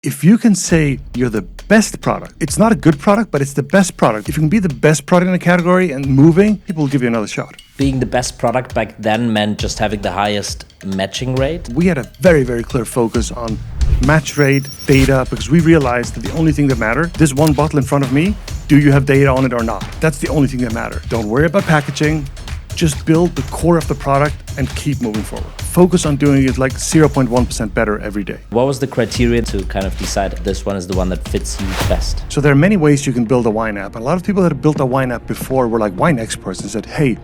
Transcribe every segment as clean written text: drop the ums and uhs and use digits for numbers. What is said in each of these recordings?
If you can say you're the best product, it's not a good product, but it's the best product. If you can be the best product in a category and moving, people will give you another shot. Being the best product back then meant just having the highest matching rate. We had a very, very clear focus on match rate, data, because we realized that the only thing that mattered, this one bottle in front of me, do you have data on it or not? That's the only thing that mattered. Don't worry about packaging. Just build the core of the product and keep moving forward. Focus on doing it like 0.1% better every day. What was the criteria to kind of decide this one is the one that fits you best? So there are many ways you can build a wine app. A lot of people that have built a wine app before were like wine experts and said, hey,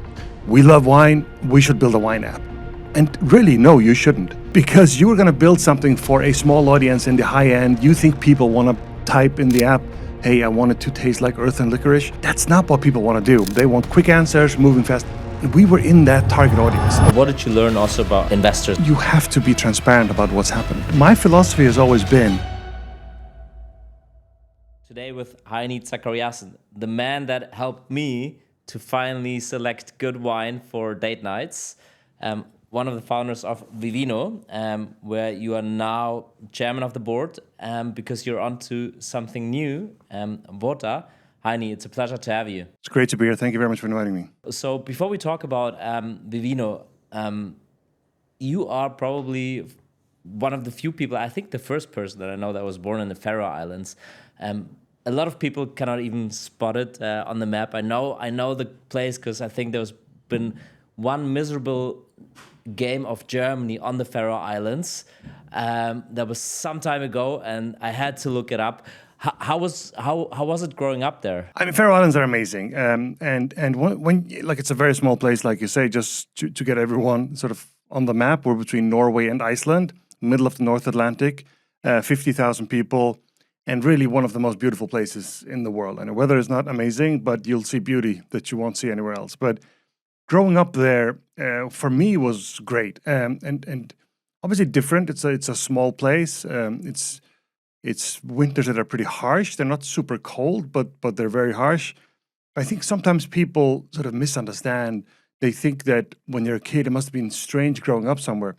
we love wine, we should build a wine app. And really, no, you shouldn't. Because you are going to build something for a small audience in the high end. You think people want to type in the app, hey, I want it to taste like earth and licorice. That's not what people want to do. They want quick answers, moving fast. We were in that target audience. What did you learn also about investors? You have to be transparent about what's happening. My philosophy has always been... Today with Heini Zachariassen, the man that helped me to finally select good wine for date nights. One of the founders of Vivino, where you are now chairman of the board because you're onto something new, Vota. Heini, it's a pleasure to have you. It's great to be here. Thank you very much for inviting me. So before we talk about Vivino, you are probably one of the few people, I think the first person that I know that was born in the Faroe Islands. A lot of people cannot even spot it on the map. I know the place because I think there's been one miserable game of Germany on the Faroe Islands. That was some time ago, and I had to look it up. How was it growing up there? I mean, Faroe Islands are amazing, and when like it's a very small place, like you say, just to get everyone sort of on the map. We're between Norway and Iceland, middle of the North Atlantic, 50,000 people, and really one of the most beautiful places in the world. And the weather is not amazing, but you'll see beauty that you won't see anywhere else. But growing up there for me was great, and obviously different. It's a small place. It's winters that are pretty harsh. They're not super cold, but they're very harsh. I think sometimes people sort of misunderstand. They think that when you're a kid, it must have been strange growing up somewhere.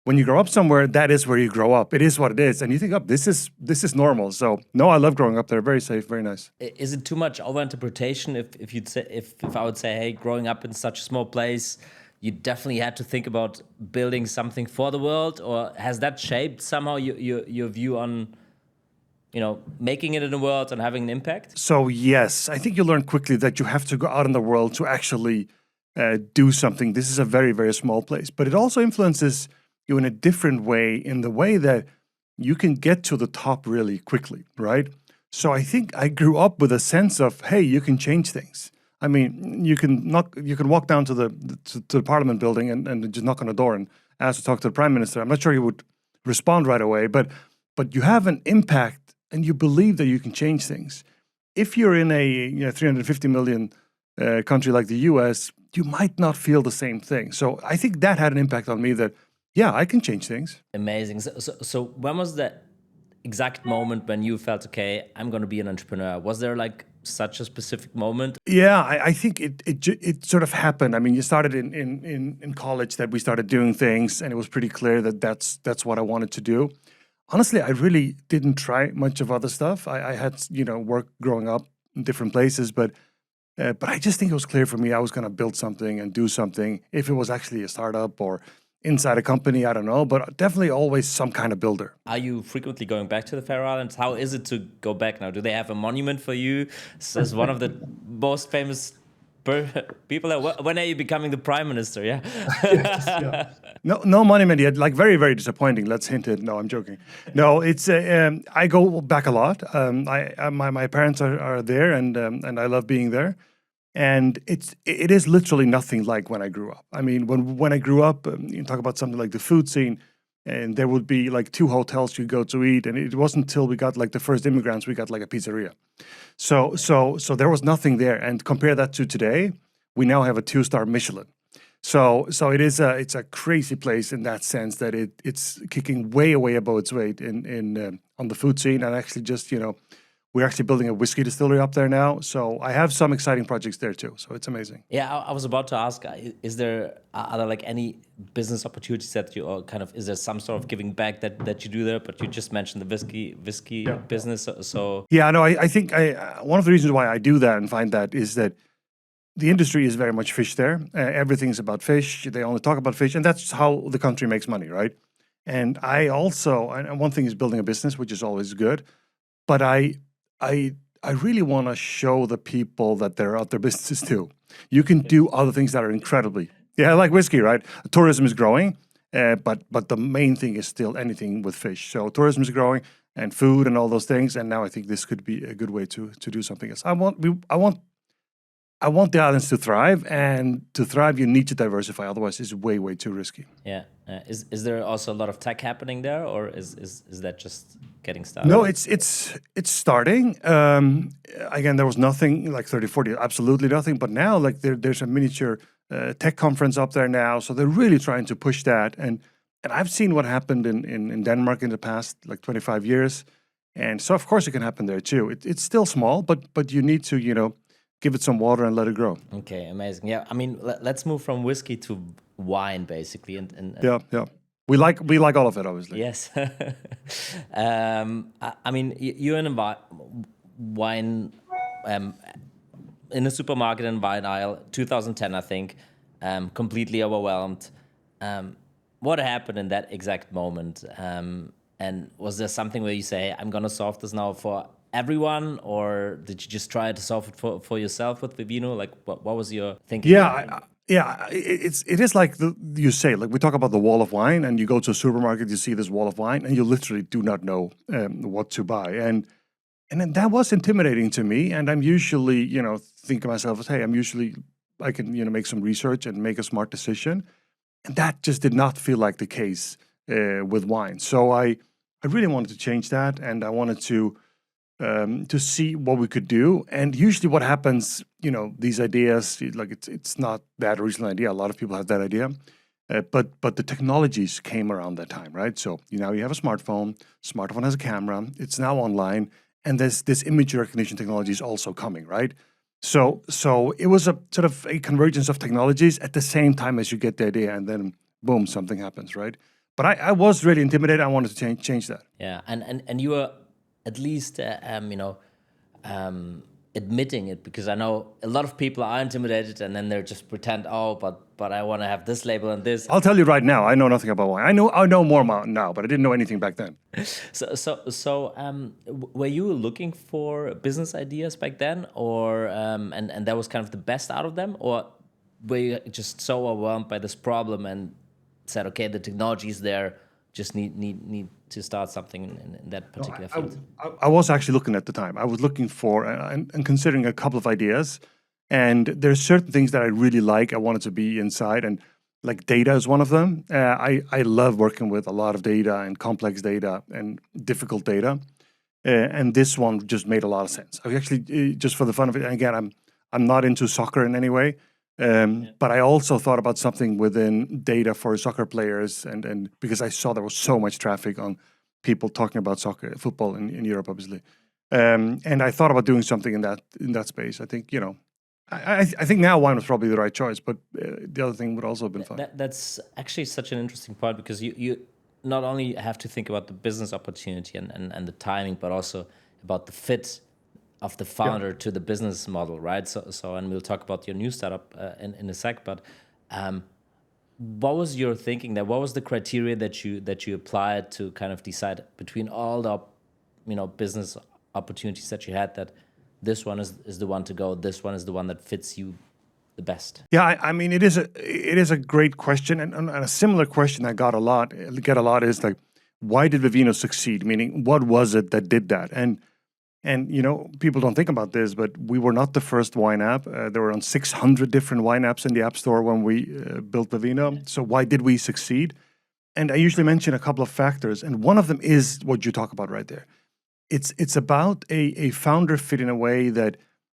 When you grow up somewhere, that is where you grow up. It is what it is, and you think, "Oh, this is normal." So, no, I love growing up there. Very safe, very nice. Is it too much overinterpretation if I would say, hey, growing up in such a small place, you definitely had to think about building something for the world, or has that shaped somehow your view on, making it in the world and having an impact? So yes, I think you learn quickly that you have to go out in the world to actually do something. This is a very, very small place, but it also influences you in a different way, in the way that you can get to the top really quickly, right? So I think I grew up with a sense of, hey, you can change things. I mean, you can walk down to the Parliament building and just knock on a door and ask to talk to the Prime Minister. I'm not sure he would respond right away, but you have an impact. And you believe that you can change things. If you're in a 350 million country like the US, you might not feel the same thing. So I think that had an impact on me that, yeah, I can change things. Amazing. So when was that exact moment when you felt, okay, I'm going to be an entrepreneur? Was there like such a specific moment? Yeah, I think it sort of happened. I mean, you started in college that we started doing things, and it was pretty clear that that's what I wanted to do. Honestly, I really didn't try much of other stuff. I had, work growing up in different places, but I just think it was clear for me I was going to build something and do something. If it was actually a startup or inside a company, I don't know, but definitely always some kind of builder. Are you frequently going back to the Faroe Islands? How is it to go back now? Do they have a monument for you as one of the most famous people? When are you becoming the Prime Minister? Yeah. Yes, yeah. No monument yet. Like very, very disappointing. Let's hint it. No, I'm joking. No, it's I go back a lot. My parents are there, and I love being there. And it is literally nothing like when I grew up. I mean, when I grew up, you talk about something like the food scene, and there would be like 2 hotels you go to eat, and it wasn't until we got like the first immigrants we got like a pizzeria. So there was nothing there. And compare that to today, we now have a 2-star Michelin. So it's a crazy place in that sense that it's kicking way above its weight in on the food scene, and actually just We're actually building a whiskey distillery up there now. So I have some exciting projects there too. So it's amazing. Yeah, I was about to ask, are there like any business opportunities that you are kind of, is there some sort of giving back that you do there? But you just mentioned the whiskey business. So yeah, no, I think one of the reasons why I do that and find that is that the industry is very much fish there. Everything's about fish. They only talk about fish, and that's how the country makes money, right? And I also, and one thing is building a business, which is always good, but I really want to show the people that there are other businesses too. You can do other things that are incredibly, like whiskey, right? Tourism is growing, but the main thing is still anything with fish. So tourism is growing and food and all those things. And now I think this could be a good way to do something else. I want the islands to thrive, and to thrive, you need to diversify. Otherwise, it's way too risky. Yeah. Is there also a lot of tech happening there, or is that just getting started? No, it's starting. Again, there was nothing like 30, 40, absolutely nothing. But now, like there's a miniature tech conference up there now, so they're really trying to push that. And I've seen what happened in Denmark in the past, like 25 years, and so of course it can happen there too. It's still small, but you need to give it some water and let it grow. Okay, amazing. Yeah, I mean, let's move from whiskey to wine, basically. And yeah. We like all of it, obviously. Yes. I mean, you're in a wine, in a supermarket in wine aisle, 2010, I think, completely overwhelmed. What happened in that exact moment? And was there something where you say, I'm going to solve this now for everyone, or did you just try to solve it for yourself with Vivino? Like, what was your thinking? It is like you say, like we talk about the wall of wine, and you go to a supermarket, you see this wall of wine, and you literally do not know what to buy, and then that was intimidating to me. And I'm usually, think of myself as, hey, I can make some research and make a smart decision, and that just did not feel like the case with wine. So I really wanted to change that, and I wanted to see what we could do. And usually what happens, these ideas, like it's not that original idea. A lot of people have that idea. But the technologies came around that time, right? So now you have a smartphone. Smartphone has a camera. It's now online. And this image recognition technology is also coming, right? So it was a sort of a convergence of technologies at the same time as you get the idea, and then boom, something happens, right? But I was really intimidated. I wanted to change that. Yeah, and you were at least, admitting it, because I know a lot of people are intimidated and then they're just pretend, but I want to have this label and this. I'll tell you right now, I know nothing about wine. I know more now, but I didn't know anything back then. So, were you looking for business ideas back then, or and that was kind of the best out of them, or were you just so overwhelmed by this problem and said, okay, the technology is there, just need to start something in that particular field? I was actually looking at the time. I was looking for and considering a couple of ideas. And there's certain things that I really like. I wanted to be inside, and like data is one of them. I love working with a lot of data and complex data and difficult data. And this one just made a lot of sense. I actually, just for the fun of it, and again, I'm not into soccer in any way. But I also thought about something within data for soccer players, and because I saw there was so much traffic on people talking about football in Europe, obviously. And I thought about doing something in that space. I think, I think now wine was probably the right choice, but the other thing would also have been fun. That's actually such an interesting point, because you not only have to think about the business opportunity and the timing, but also about the fit of the founder to the business model, right? So, and we'll talk about your new startup in a sec. But what was your thinking there? What was the criteria that you applied to kind of decide between all the business opportunities that you had, that this one is the one to go, this one is the one that fits you the best? Yeah, I mean, it is a great question, and a similar question I get a lot is like, why did Vivino succeed? Meaning, what was it that did that? And people don't think about this, but we were not the first wine app. There were around 600 different wine apps in the App Store when we built Vivino. So why did we succeed? And I usually mention a couple of factors, and one of them is what you talk about right there. It's about a founder fit in a way that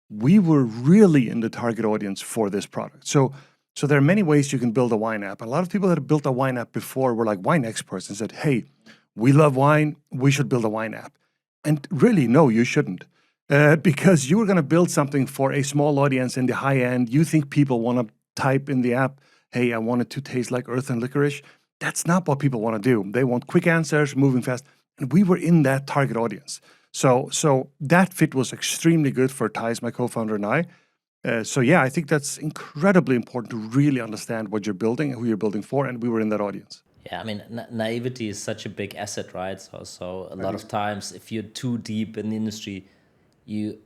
we were really in the target audience for this product. So there are many ways you can build a wine app. A lot of people that have built a wine app before were like wine experts and said, hey, we love wine, we should build a wine app. And really, no, you shouldn't. because you were going to build something for a small audience in the high end. You think people want to type in the app, hey, I want it to taste like earth and licorice. That's not what people want to do. They want quick answers, moving fast. And we were in that target audience. So that fit was extremely good for Thijs, my co-founder, and I. So yeah, I think that's incredibly important to really understand what you're building and who you're building for, and we were in that audience. Yeah, I mean, naivety is such a big asset, right? So a lot of times, if you're too deep in the industry, you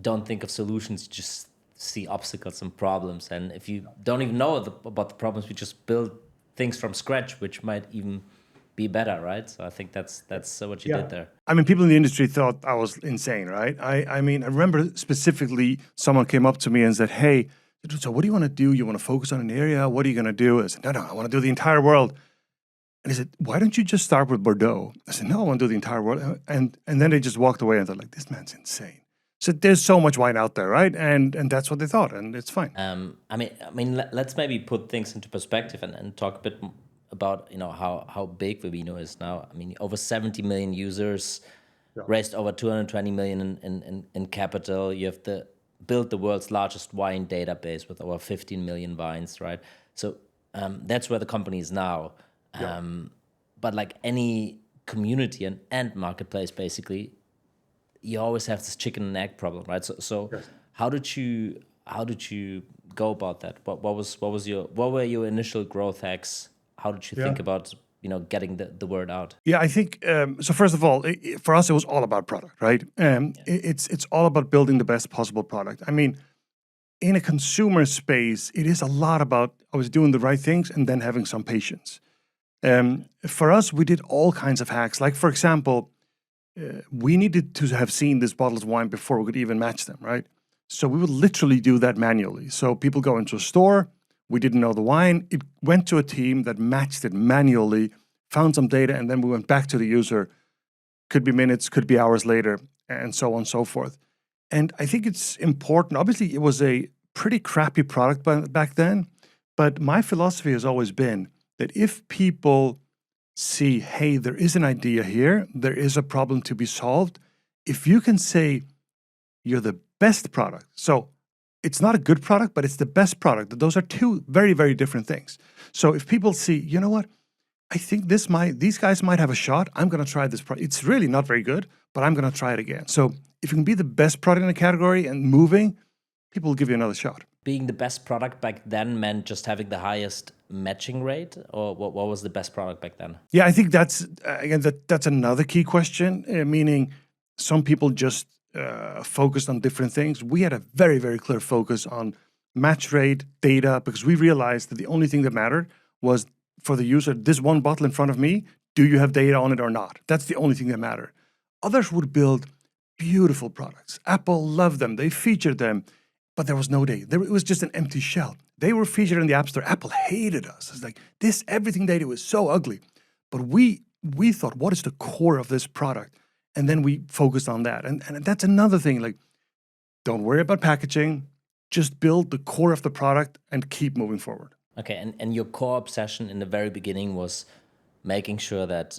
don't think of solutions, you just see obstacles and problems. And if you don't even know about the problems, we just build things from scratch, which might even be better, right? So I think that's what you did there. I mean, people in the industry thought I was insane, right? I mean, I remember specifically someone came up to me and said, hey, so what do you want to do? You want to focus on an area? What are you going to do? I said, no, I want to do the entire world. And he said, why don't you just start with Bordeaux? I said, no, I want to do the entire world. And then they just walked away and thought, like, this man's insane. So there's so much wine out there, right? And that's what they thought, and it's fine. I mean, let's maybe put things into perspective and talk a bit about how big Vivino is now. I mean, over 70 million users, raised over 220 million in capital. You have built the world's largest wine database with over 15 million wines, right? So that's where the company is now. But like any community and marketplace, basically, you always have this chicken and egg problem, right? So yes. How did you go about that? What were your initial growth hacks? How did you think about getting the word out? Yeah, I think so. First of all, for us, it was all about product, right? It's all about building the best possible product. I mean, in a consumer space, it is a lot about always doing the right things and then having some patience. For us, we did all kinds of hacks. Like, for example, we needed to have seen this bottles of wine before we could even match them, right? So we would literally do that manually. So people go into a store, we didn't know the wine, it went to a team that matched it manually, found some data, and then we went back to the user. Could be minutes, could be hours later, and so on and so forth. And I think it's important. Obviously, it was a pretty crappy product back then, but my philosophy has always been that if people see, hey, there is an idea here, there is a problem to be solved, if you can say you're the best product, so it's not a good product, but it's the best product, those are two very, very different things. So if people see, you know what, I think these guys might have a shot, I'm going to try this product. It's really not very good, but I'm going to try it again. So if you can be the best product in a category and moving, people will give you another shot. Being the best product back then meant just having the highest matching rate, or what was the best product back then? Yeah, I think that's another key question, meaning some people just focused on different things. We had a very, very clear focus on match rate, data, because we realized that the only thing that mattered was for the user, this one bottle in front of me, do you have data on it or not? That's the only thing that mattered. Others would build beautiful products. Apple loved them. They featured them. But there was no data. It was just an empty shell. They were featured in the App Store. Apple hated us. It's like, everything they do was so ugly. But we thought, what is the core of this product? And then we focused on that. And that's another thing, like, don't worry about packaging. Just build the core of the product and keep moving forward. Okay, and your core obsession in the very beginning was making sure that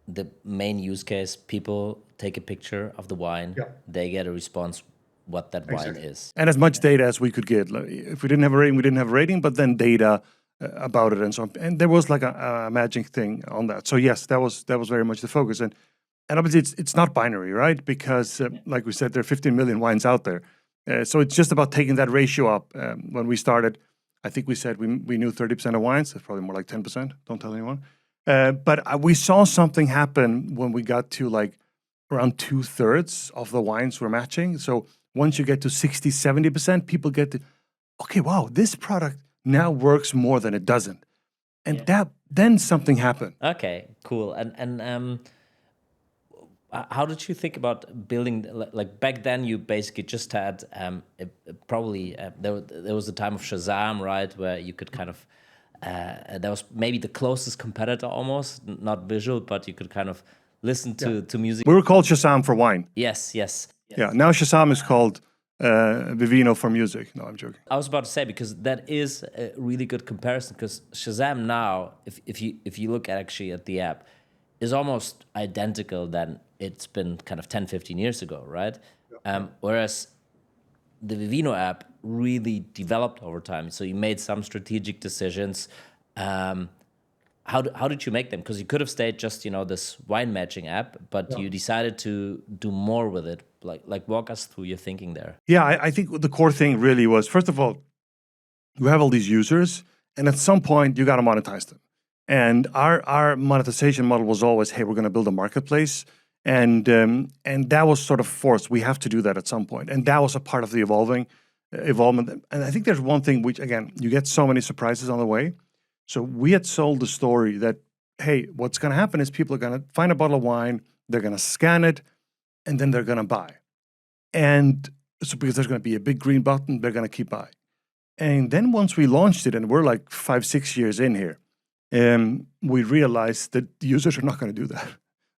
the main use case, people take a picture of the wine, they get a response what that wine is. And as much data as we could get. Like, if we didn't have a rating, we didn't have a rating, but then data about it and so on. And there was like a magic thing on that. So yes, that was very much the focus. And obviously it's not binary, right? Because like we said, there are 15 million wines out there. So it's just about taking that ratio up. When we started, I think we said we knew 30% of wines. It's probably more like 10%. Don't tell anyone. But we saw something happen when we got to like around 2/3 of the wines were matching. So once you get to 60, 70%, people get to, okay, wow, this product now works more than it doesn't. And then something happened. Okay, cool. And how did you think about building, like back then you basically just had there was a time of Shazam, right, where you could kind of, that was maybe the closest competitor almost, not visual, but you could kind of listen to music. We were called Shazam for wine. Yes. Yeah, now Shazam is called Vivino for music. No, I'm joking. I was about to say, because that is a really good comparison, because Shazam now, if you look at the app, is almost identical than it's been kind of 10, 15 years ago, right? Whereas the Vivino app really developed over time. So you made some strategic decisions. How did you make them? Because you could have stayed just, this wine matching app, but you decided to do more with it. Like walk us through your thinking there. Yeah, I think the core thing really was, first of all, you have all these users, and at some point you got to monetize them. And our monetization model was always, hey, we're going to build a marketplace, and that was sort of forced. We have to do that at some point, and that was a part of the evolvement. And I think there's one thing which, again, you get so many surprises on the way. So we had sold the story that, hey, what's going to happen is people are going to find a bottle of wine, they're going to scan it, and then they're going to buy. And so because there's going to be a big green button, they're going to keep buying. And then once we launched it, and we're like 5-6 years in here, we realized that users are not going to do that.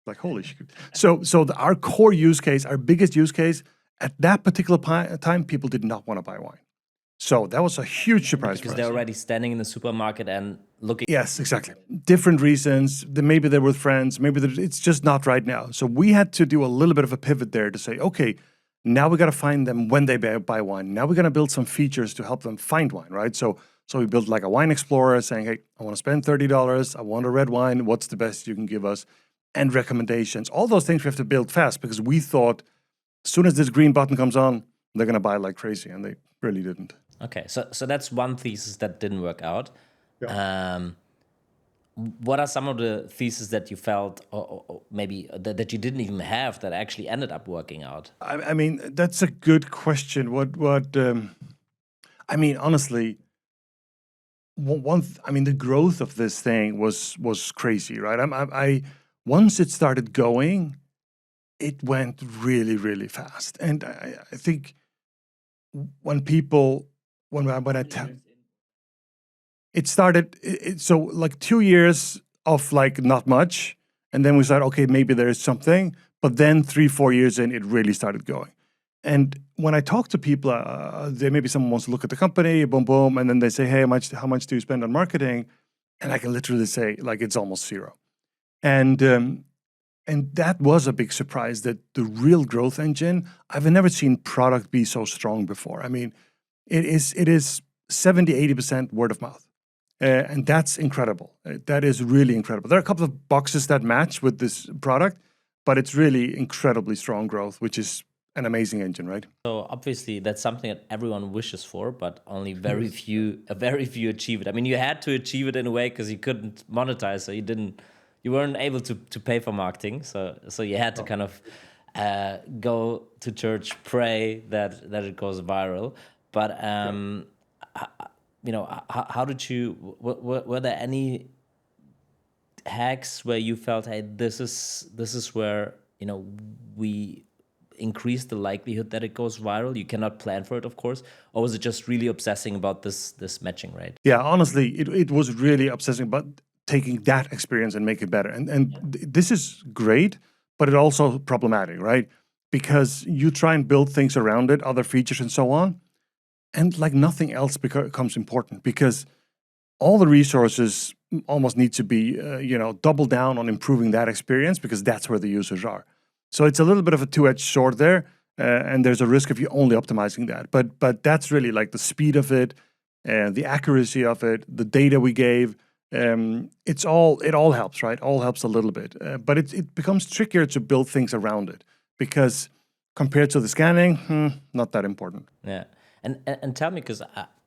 Like, holy shit. So our core use case, our biggest use case, at that particular time, people did not want to buy wine. So that was a huge surprise because for us. They're already standing in the supermarket and looking. Yes, exactly. Different reasons. Maybe they're with friends. Maybe it's just not right now. So we had to do a little bit of a pivot there to say, okay, now we got to find them when they buy wine. Now we're going to build some features to help them find wine, right? So we built like a wine explorer saying, hey, I want to spend $30. I want a red wine. What's the best you can give us? And recommendations. All those things we have to build fast because we thought as soon as this green button comes on, they're going to buy like crazy. And they really didn't. Okay, so that's one thesis that didn't work out. Yeah. What are some of the theses that you felt, or maybe that you didn't even have, that actually ended up working out? I mean, that's a good question. I mean, honestly, the growth of this thing was crazy, right? Once it started going, it went really, really fast. And I think when I tell, it started, so like 2 years of like not much. And then we said, okay, maybe there is something. But then 3-4 years in, it really started going. And when I talk to people, maybe someone wants to look at the company, boom, boom. And then they say, hey, how much do you spend on marketing? And I can literally say, like, it's almost zero. And that was a big surprise, that the real growth engine, I've never seen product be so strong before. I mean, it is 70-80% word of mouth. And that's incredible. That is really incredible. There are a couple of boxes that match with this product, but it's really incredibly strong growth, which is an amazing engine, right? So obviously that's something that everyone wishes for, but only very few achieve it. I mean, you had to achieve it in a way because you couldn't monetize, so you weren't able to pay for marketing. So you had to kind of go to church, pray that it goes viral. But how did you? Were there any hacks where you felt, hey, this is where we increase the likelihood that it goes viral? You cannot plan for it, of course. Or was it just really obsessing about this matching rate? Yeah, honestly, it was really obsessing about taking that experience and make it better. And this is great, but it's also problematic, right? Because you try and build things around it, other features and so on, and like nothing else becomes important, because all the resources almost need to be, double down on improving that experience, because that's where the users are. So it's a little bit of a two-edged sword there, and there's a risk of you only optimizing that. But that's really like the speed of it, the accuracy of it, the data we gave. It all helps, right? All helps a little bit, but it becomes trickier to build things around it, because compared to the scanning, not that important. Yeah, and tell me, because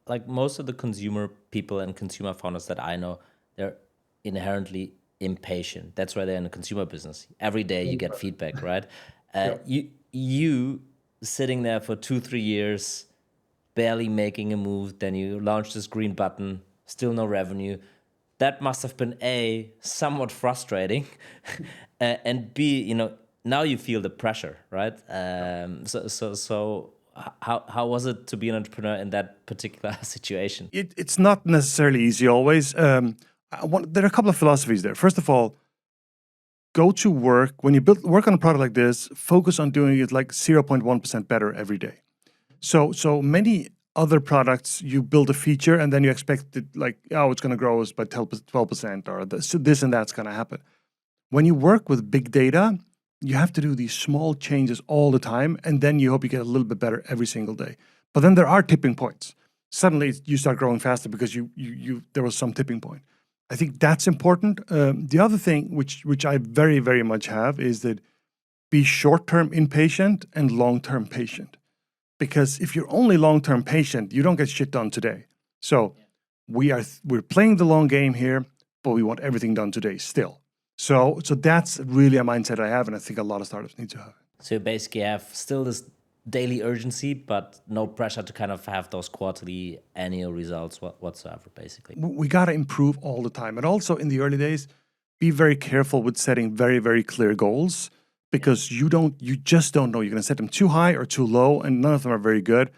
like most of the consumer people and consumer founders that I know, they're inherently impatient. That's why they're in the consumer business. Every day you get feedback, right? You sitting there for 2-3 years, barely making a move, then you launch this green button, still no revenue. That must have been A, somewhat frustrating, and B, now you feel the pressure, right? So how was it to be an entrepreneur in that particular situation? It's not necessarily easy always. There are a couple of philosophies there. First of all, go to work. When you work on a product like this, focus on doing it like 0.1% better every day. So many other products, you build a feature and then you expect it it's going to grow by 12%, or this and that's going to happen. When you work with big data, You have to do these small changes all the time, and then you hope you get a little bit better every single day. But then there are tipping points. Suddenly you start growing faster because there was some tipping point. I think that's important. The other thing which I very, very much have is that be short-term impatient and long-term patient. Because if you're only long-term patient, you don't get shit done today. So we're playing the long game here, but we want everything done today still. So that's really a mindset I have, and I think a lot of startups need to have. So you basically have still this daily urgency, but no pressure to kind of have those quarterly, annual results whatsoever, basically. We got to improve all the time. And also in the early days, be very careful with setting very, very clear goals, because you just don't know. You're going to set them too high or too low, and none of them are very good.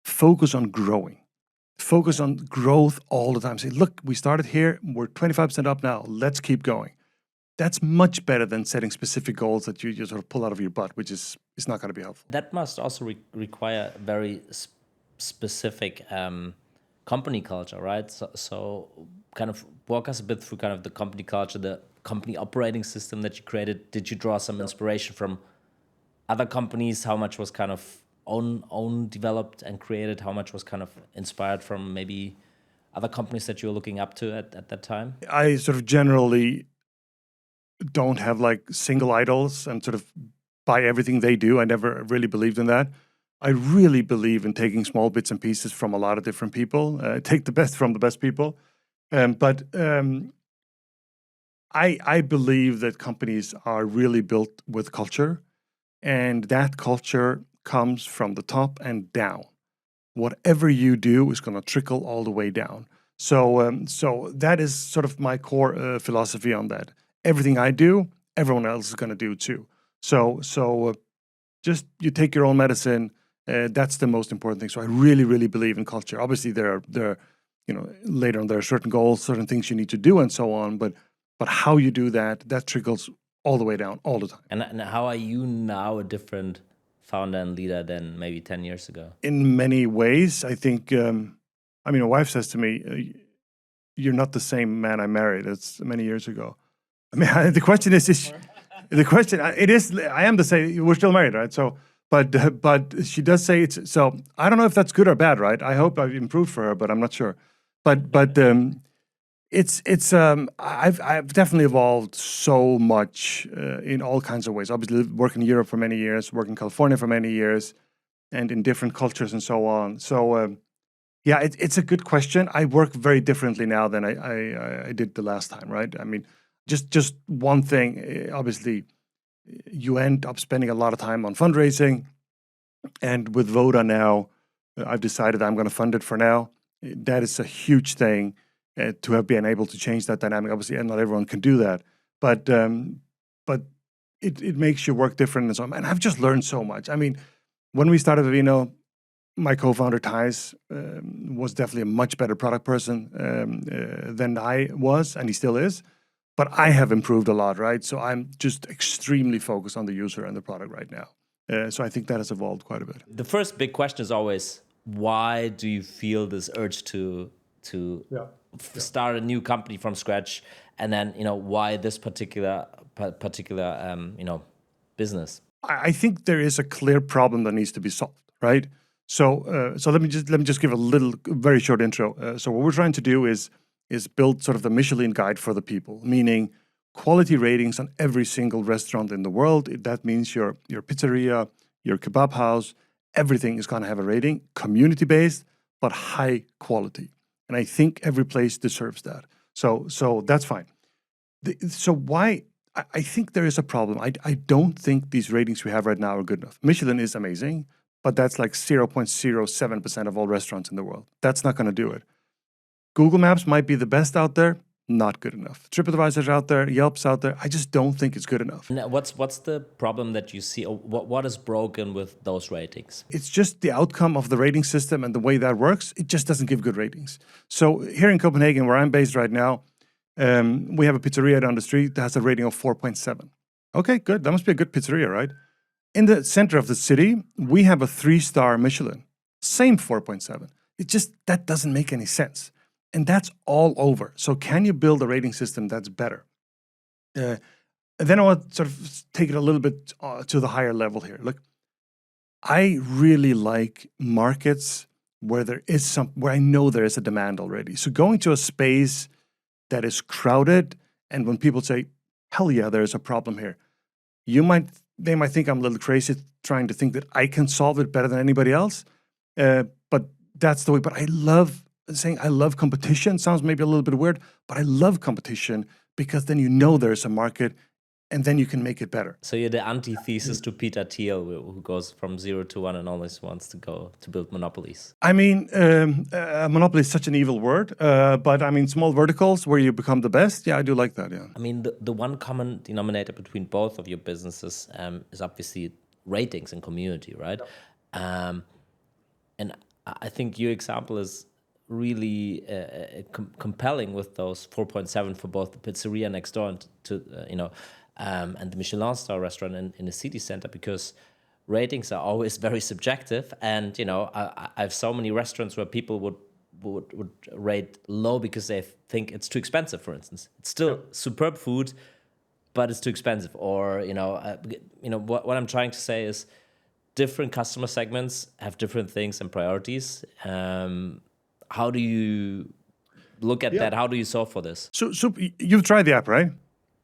Focus on growing. Focus on growth all the time. Say, look, we started here. We're 25% up now. Let's keep going. That's much better than setting specific goals that you sort of pull out of your butt, which is not going to be helpful. That must also require very specific company culture, right? So kind of walk us a bit through kind of the company culture, the company operating system that you created. Did you draw some inspiration from other companies? How much was kind of own developed and created? How much was kind of inspired from maybe other companies that you were looking up to at that time? I sort of generally don't have like single idols and sort of buy everything they do. I never really believed in that. I really believe in taking small bits and pieces from a lot of different people, take the best from the best people. But I believe that companies are really built with culture, and that culture comes from the top and down. Whatever you do is going to trickle all the way down. So that is sort of my core philosophy on that. Everything I do, everyone else is going to do too. So just you take your own medicine. That's the most important thing. So I really, really believe in culture. Obviously, there are later on there are certain goals, certain things you need to do, and so on. But how you do that trickles all the way down all the time. And how are you now a different founder and leader than maybe 10 years ago? In many ways, I think. My wife says to me, "You're not the same man I married." That's many years ago. I mean, the question is the question. It is. I am the same. We're still married, right? So, but she does say it's. So I don't know if that's good or bad, right? I hope I've improved for her, but I'm not sure. But it's. I've definitely evolved so much in all kinds of ways. Obviously, working in Europe for many years, working in California for many years, and in different cultures and so on. So. Yeah, it's a good question. I work very differently now than I did the last time, right? I mean, just one thing, obviously, you end up spending a lot of time on fundraising. And with Vota now, I've decided I'm going to fund it for now. That is a huge thing to have been able to change that dynamic. Obviously, and not everyone can do that. But it makes you work different and so on. And I've just learned so much. I mean, when we started Vivino, my co-founder, Thijs, was definitely a much better product person than I was, and he still is. But I have improved a lot, right? So I'm just extremely focused on the user and the product right now. So I think that has evolved quite a bit. The first big question is always, why do you feel this urge to start a new company from scratch? And then, why this particular business? I think there is a clear problem that needs to be solved, right? So let me just give a very short intro. So what we're trying to do is build sort of the Michelin guide for the people, meaning quality ratings on every single restaurant in the world. That means your pizzeria, your kebab house, everything is going to have a rating, community-based, but high quality. And I think every place deserves that. So that's fine. So why? I think there is a problem. I don't think these ratings we have right now are good enough. Michelin is amazing, but that's like 0.07% of all restaurants in the world. That's not going to do it. Google Maps might be the best out there, not good enough. TripAdvisor's out there, Yelp's out there. I just don't think it's good enough. Now, what's the problem that you see? Or what is broken with those ratings? It's just the outcome of the rating system and the way that works. It just doesn't give good ratings. So here in Copenhagen, where I'm based right now, we have a pizzeria down the street that has a rating of 4.7. Okay, good. That must be a good pizzeria, right? In the center of the city, we have a 3-star Michelin, same 4.7. That doesn't make any sense. And that's all over. So can you build a rating system that's better? then I want to sort of take it a little bit to the higher level here. Look, I really like markets where where I know there is a demand already. So going to a space that is crowded, and when people say, "Hell yeah, there is a problem here," they might think I'm a little crazy trying to think that I can solve it better than anybody else. But that's the way. But I love competition. Sounds maybe a little bit weird, but I love competition because then you know there's a market, and then you can make it better. So you're the antithesis to Peter Thiel, who goes from 0 to 1 and always wants to go to build monopolies. I mean, monopoly is such an evil word, but I mean, small verticals where you become the best. Yeah, I do like that. Yeah. I mean, the one common denominator between both of your businesses is obviously ratings and community, right? And I think your example is really compelling with those 4.7 for both the pizzeria next door and and the Michelin star restaurant in the city center, because ratings are always very subjective. And I have so many restaurants where people would rate low because they think it's too expensive. For instance, it's still superb food, but it's too expensive. Or what I'm trying to say is, different customer segments have different things and priorities. How do you look at that? How do you solve for this? So you've tried the app, right?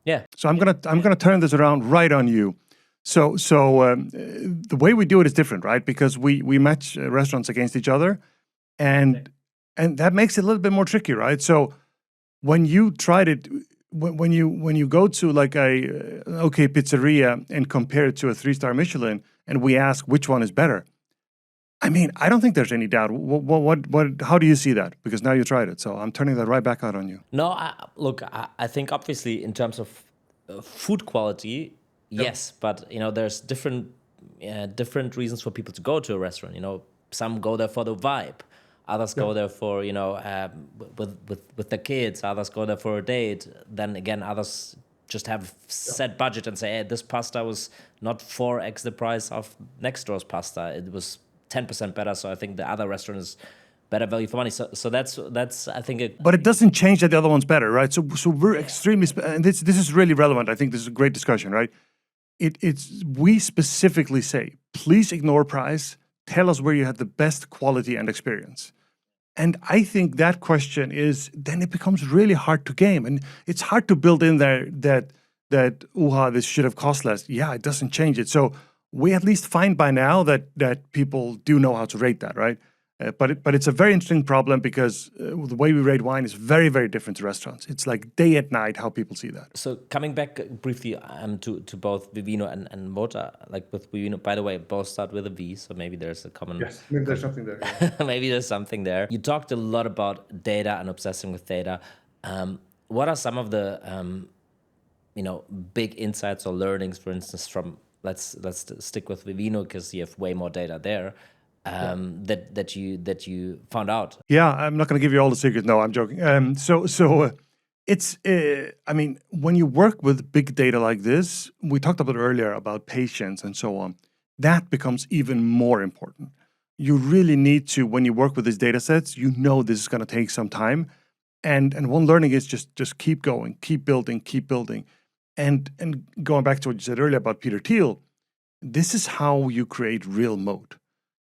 Yeah. So I'm gonna turn this around right on you. So the way we do it is different, right? Because we match restaurants against each other, and that makes it a little bit more tricky, right? So when you tried it, when you go to like a okay pizzeria and compare it to a 3-star Michelin, and we ask which one is better, I mean, I don't think there's any doubt. What? How do you see that? Because now you tried it, so I'm turning that right back out on you. No, I think obviously in terms of food quality, yes, but there's different reasons for people to go to a restaurant. Some go there for the vibe, others go there for with their kids, others go there for a date. Then again, others just have set budget and say, hey, this pasta was not 4x the price of next door's pasta. It was 10% better, so I think the other restaurant is better value for money. So that's I think. But it doesn't change that the other one's better, right? So we're extremely, and this is really relevant. I think this is a great discussion, right? We specifically say, please ignore price. Tell us where you had the best quality and experience. And I think that question then it becomes really hard to game, and it's hard to build in there that this should have cost less. Yeah, it doesn't change it. So we at least find by now that people do know how to rate that, right? But it's a very interesting problem because the way we rate wine is very, very different to restaurants. It's like day and night how people see that. So coming back briefly to both Vivino and Vota, like with Vivino, by the way, both start with a V, so maybe there's a common... Yes, maybe there's something there. Yeah. Maybe there's something there. You talked a lot about data and obsessing with data. What are some of the big insights or learnings, for instance, from... Let's stick with Vivino because you have way more data there. That you found out. Yeah, I'm not going to give you all the secrets. No, I'm joking. It's I mean, when you work with big data like this, we talked about earlier about patience and so on. That becomes even more important. You really need to, when you work with these data sets, this is going to take some time. And one learning is just keep going, keep building. And going back to what you said earlier about Peter Thiel, this is how you create real moat.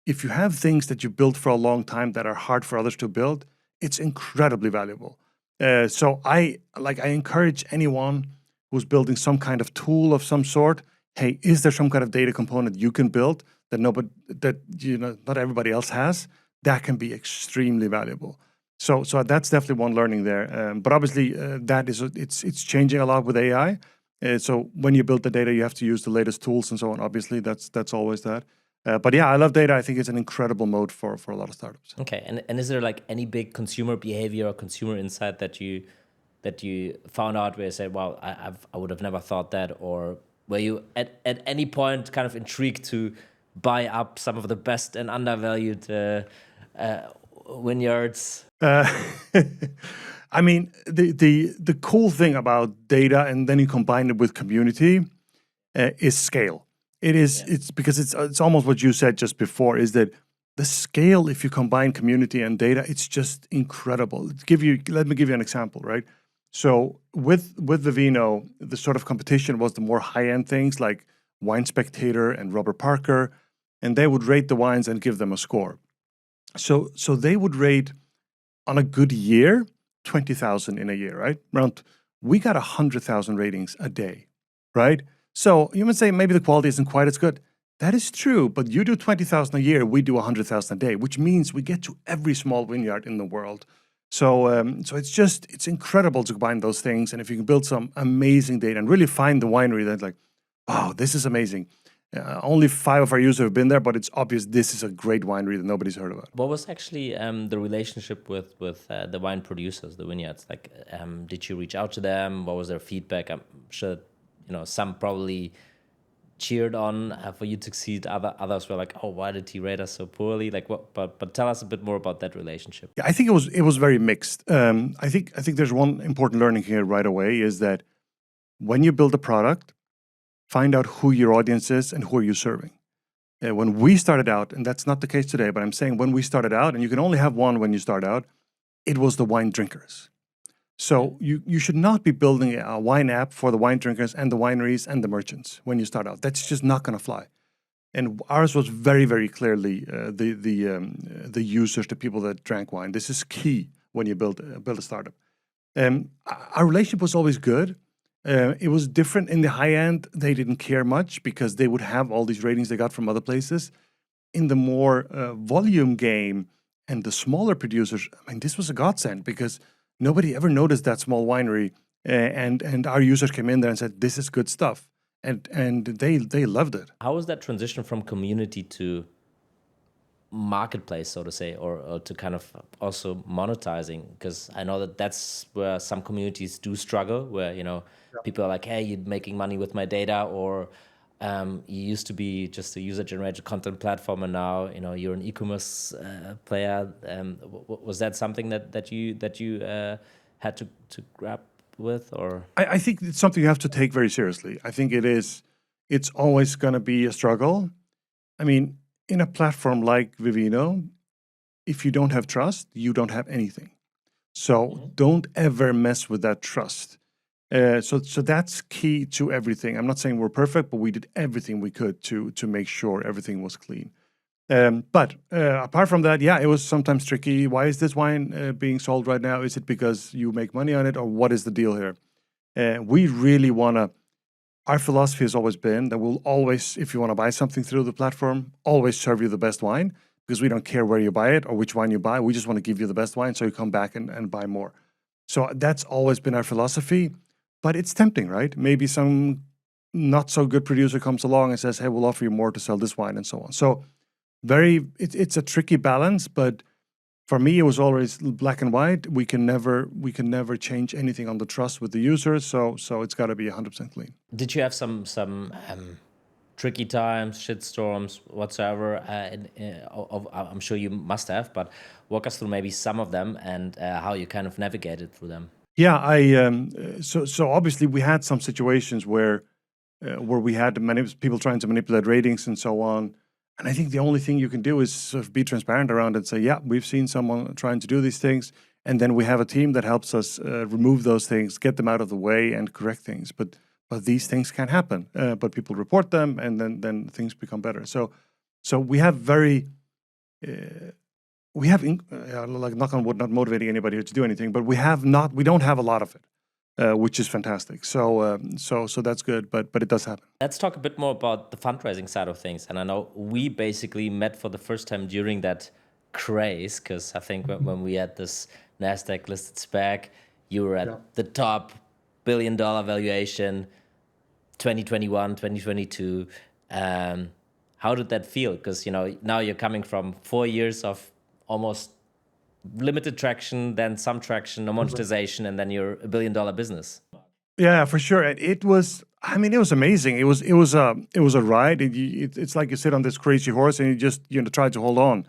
If you have things that you built for a long time that are hard for others to build, it's incredibly valuable. So I encourage anyone who's building some kind of tool of some sort. Hey, is there some kind of data component you can build that not everybody else has? That can be extremely valuable. So that's definitely one learning there. But obviously, it's changing a lot with AI. So when you build the data, you have to use the latest tools and so on. Obviously, that's always that. But yeah, I love data. I think it's an incredible mode for a lot of startups. Okay, and is there like any big consumer behavior or consumer insight that you found out where you say, wow, I would have never thought that, or were you at any point kind of intrigued to buy up some of the best and undervalued vineyards? I mean, the cool thing about data, and then you combine it with community, is scale. It's because it's almost what you said just before, is that the scale, if you combine community and data, it's just incredible. Let me give you an example, right? So with Vivino, the sort of competition was the more high-end things like Wine Spectator and Robert Parker, and they would rate the wines and give them a score. So they would rate on a good year 20,000 in a year, right? We got 100,000 ratings a day, right? So you might say maybe the quality isn't quite as good. That is true, but you do 20,000 a year, we do 100,000 a day, which means we get to every small vineyard in the world. So it's incredible to combine those things, and if you can build some amazing data and really find the winery that's like, wow, this is amazing. Only 5 of our users have been there, but it's obvious this is a great winery that nobody's heard about. What was actually the relationship with the wine producers, the vineyards? Like, did you reach out to them? What was their feedback? I'm sure, some probably cheered on for you to succeed. Others were like, "Oh, why did he rate us so poorly?" Like, what? But tell us a bit more about that relationship. Yeah, I think it was very mixed. I think there's one important learning here right away is that when you build a product, find out who your audience is and who are you serving. When we started out, and that's not the case today, but I'm saying when we started out, and you can only have one when you start out, it was the wine drinkers. So you should not be building a wine app for the wine drinkers and the wineries and the merchants when you start out. That's just not going to fly. And ours was very, very clearly the users, the people that drank wine. This is key when you build a startup. Our relationship was always good. It was different in the high end. They didn't care much because they would have all these ratings they got from other places. In the more volume game and the smaller producers, I mean, this was a godsend because nobody ever noticed that small winery, and our users came in there and said, "This is good stuff," and they loved it. How was that transition from community to marketplace, so to say, or to kind of also monetizing? Because I know that's where some communities do struggle, where people are like, "Hey, you're making money with my data," or you used to be just a user-generated content platform, and now you're an e-commerce player. Was that something that you had to grab with, or? I think it's something you have to take very seriously. I think it's always going to be a struggle. I mean, in a platform like Vivino, if you don't have trust, you don't have anything. So don't ever mess with that trust. So that's key to everything. I'm not saying we're perfect, but we did everything we could to make sure everything was clean. But apart from that, yeah, it was sometimes tricky. Why is this wine being sold right now? Is it because you make money on it, or what is the deal here? We really want to. Our philosophy has always been that we'll always, if you want to buy something through the platform, always serve you the best wine, because we don't care where you buy it or which wine you buy. We just want to give you the best wine so you come back and buy more. So that's always been our philosophy. But it's tempting, right? Maybe some not so good producer comes along and says, "Hey, we'll offer you more to sell this wine," and so on. So it's a tricky balance, but for me, it was always black and white. We can never change anything on the trust with the users. So it's got to be 100% clean. Did you have some tricky times, shitstorms, whatsoever? I'm sure you must have, but walk us through maybe some of them and how you kind of navigated through them. Yeah, so obviously we had some situations where we had many people trying to manipulate ratings and so on. And I think the only thing you can do is sort of be transparent around it and say, yeah, we've seen someone trying to do these things. And then we have a team that helps us remove those things, get them out of the way and correct things. But these things can happen, but people report them and then things become better. So we have like, knock on wood, not motivating anybody to do anything, but we don't have a lot of it, which is fantastic. So that's good, but it does happen. Let's talk a bit more about the fundraising side of things. And I know we basically met for the first time during that craze, because I think when we had this NASDAQ listed SPAC, you were at the top $1 billion valuation, 2021, 2022. How did that feel? Because now you're coming from 4 years of almost limited traction, then some traction, no monetization, and then you're $1 billion business. Yeah, for sure. And it was amazing. It was a ride. It's like you sit on this crazy horse and you just try to hold on,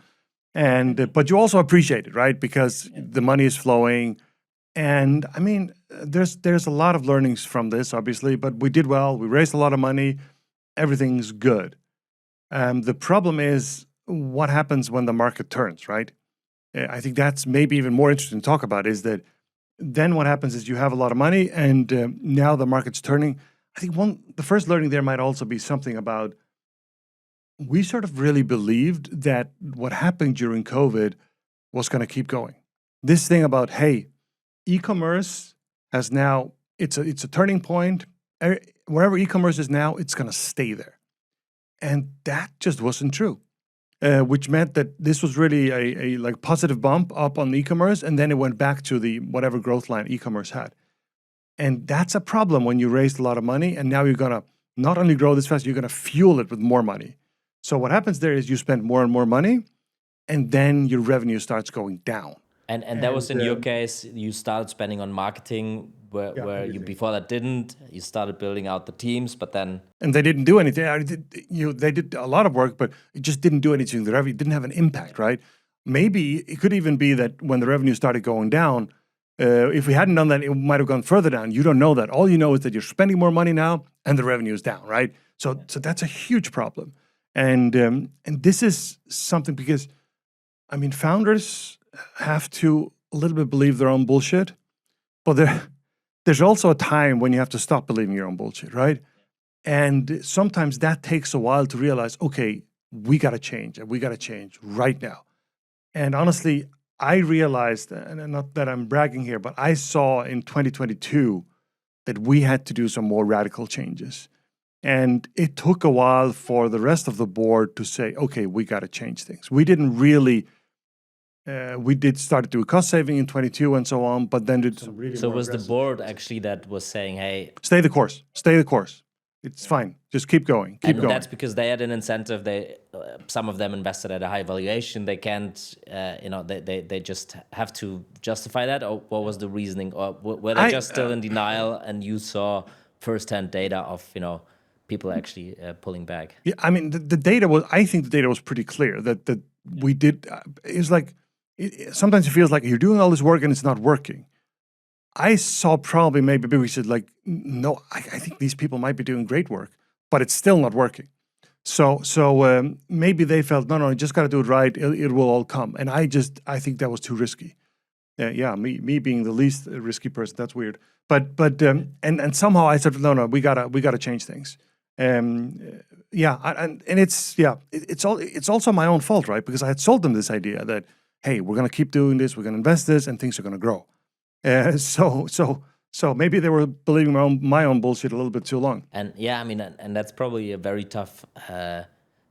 but you also appreciate it, right? Because the money is flowing, and I mean, there's a lot of learnings from this, obviously. But we did well. We raised a lot of money. Everything's good. The problem is what happens when the market turns, right? I think that's maybe even more interesting to talk about, is that then what happens is you have a lot of money, and now the market's turning. I think the first learning there might also be something about, we sort of really believed that what happened during COVID was going to keep going. This thing about, hey, e-commerce has now, it's a turning point. Wherever e-commerce is now, it's going to stay there. And that just wasn't true, which meant that this was really a like positive bump up on e-commerce, and then it went back to the whatever growth line e-commerce had. And that's a problem when you raised a lot of money, and now you're going to not only grow this fast, you're going to fuel it with more money. So what happens there is you spend more and more money, and then your revenue starts going down. And that was in your case, you started spending on marketing where you before that didn't. You started building out the teams, but then... And they didn't do anything. They did a lot of work, but it just didn't do anything. The revenue didn't have an impact, right? Maybe it could even be that when the revenue started going down, if we hadn't done that, it might have gone further down. You don't know that. All you know is that you're spending more money now and the revenue is down, right? So that's a huge problem. And this is something because, I mean, founders have to a little bit believe their own bullshit, but there's also a time when you have to stop believing your own bullshit, right? And sometimes that takes a while to realize, okay, we got to change, and we got to change right now. And honestly, I realized, and not that I'm bragging here, but I saw in 2022 that we had to do some more radical changes. And it took a while for the rest of the board to say, okay, we got to change things. We didn't really, we did start to do cost saving in 22 and so on, but then did some really So more was the aggressive board things. actually that was saying, hey... Stay the course, stay the course. It's fine, just keep going, keep going. That's because they had an incentive. They, some of them invested at a high valuation. They can't, they just have to justify that. Or what was the reasoning? Or were they just still in denial, and you saw firsthand data of, people actually pulling back? Yeah, I mean, the data was, I think the data was pretty clear that we did, it's like, sometimes it feels like you're doing all this work and it's not working. I saw probably maybe we said like, no, I think these people might be doing great work, but it's still not working. So maybe they felt, no, you just got to do it right. It will all come. And I think that was too risky. Me being the least risky person, that's weird. But and somehow I said, no, we gotta change things. It's also my own fault, right? Because I had sold them this idea that, hey, we're gonna keep doing this, we're gonna invest this, and things are gonna grow. So maybe they were believing my own bullshit a little bit too long. And yeah, I mean, and that's probably a very tough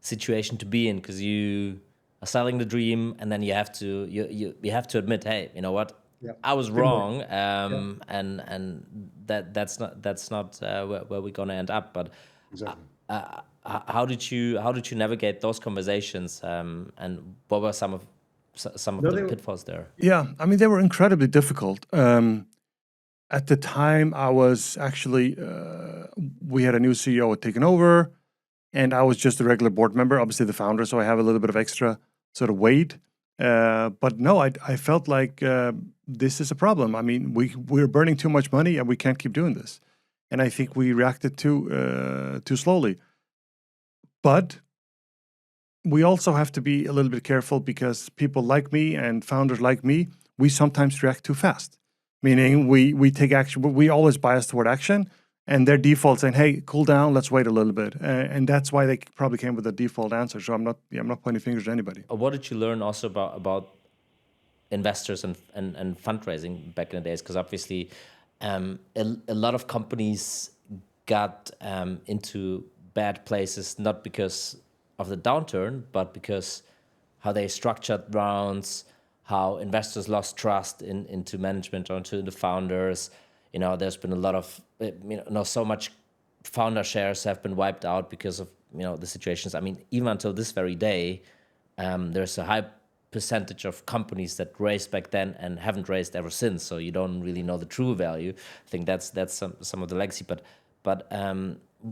situation to be in, because you are selling the dream, and then you have to admit, hey, you know what, I was wrong, and that's not where we're gonna end up. But exactly. How did you navigate those conversations, and what were some of the pitfalls there? Yeah, I mean, they were incredibly difficult. At the time, I was actually, we had a new CEO had taken over, and I was just a regular board member, obviously the founder, so I have a little bit of extra sort of weight. But no, I felt like this is a problem. I mean, we're burning too much money, and we can't keep doing this. And I think we reacted too slowly. But we also have to be a little bit careful, because people like me and founders like me, we sometimes react too fast. Meaning we take action, but we always bias toward action, and their default saying, hey, cool down, let's wait a little bit. And that's why they probably came with a default answer. So I'm not pointing fingers at anybody. What did you learn also about investors and fundraising back in the days? Because obviously a lot of companies got into bad places, not because of the downturn, but because how they structured rounds, how investors lost trust into management or into the founders. There's been a lot of, so much founder shares have been wiped out because of, the situations. I mean, even until this very day, there's a high percentage of companies that raised back then and haven't raised ever since. So you don't really know the true value. I think that's some of the legacy. But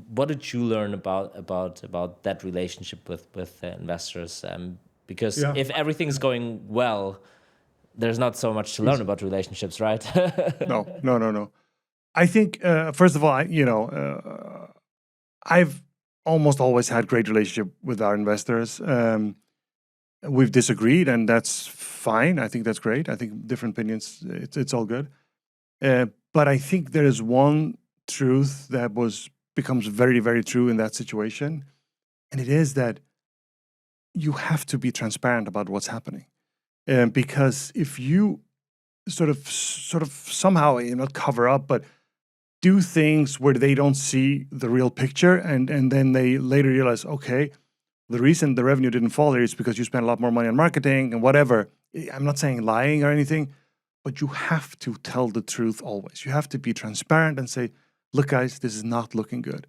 what did you learn about that relationship with investors? Because if everything's going well, there's not so much to learn about relationships, right? No. I think, first of all, I've almost always had great relationship with our investors. We've disagreed, and that's fine. I think that's great. I think different opinions, it's all good. But I think there is one truth that becomes very, very true in that situation, and it is that you have to be transparent about what's happening, because if you sort of somehow, not cover up, but do things where they don't see the real picture, and then they later realize, okay, the reason the revenue didn't fall here is because you spent a lot more money on marketing and whatever. I'm not saying lying or anything, but you have to tell the truth always. You have to be transparent and say, look, guys, this is not looking good.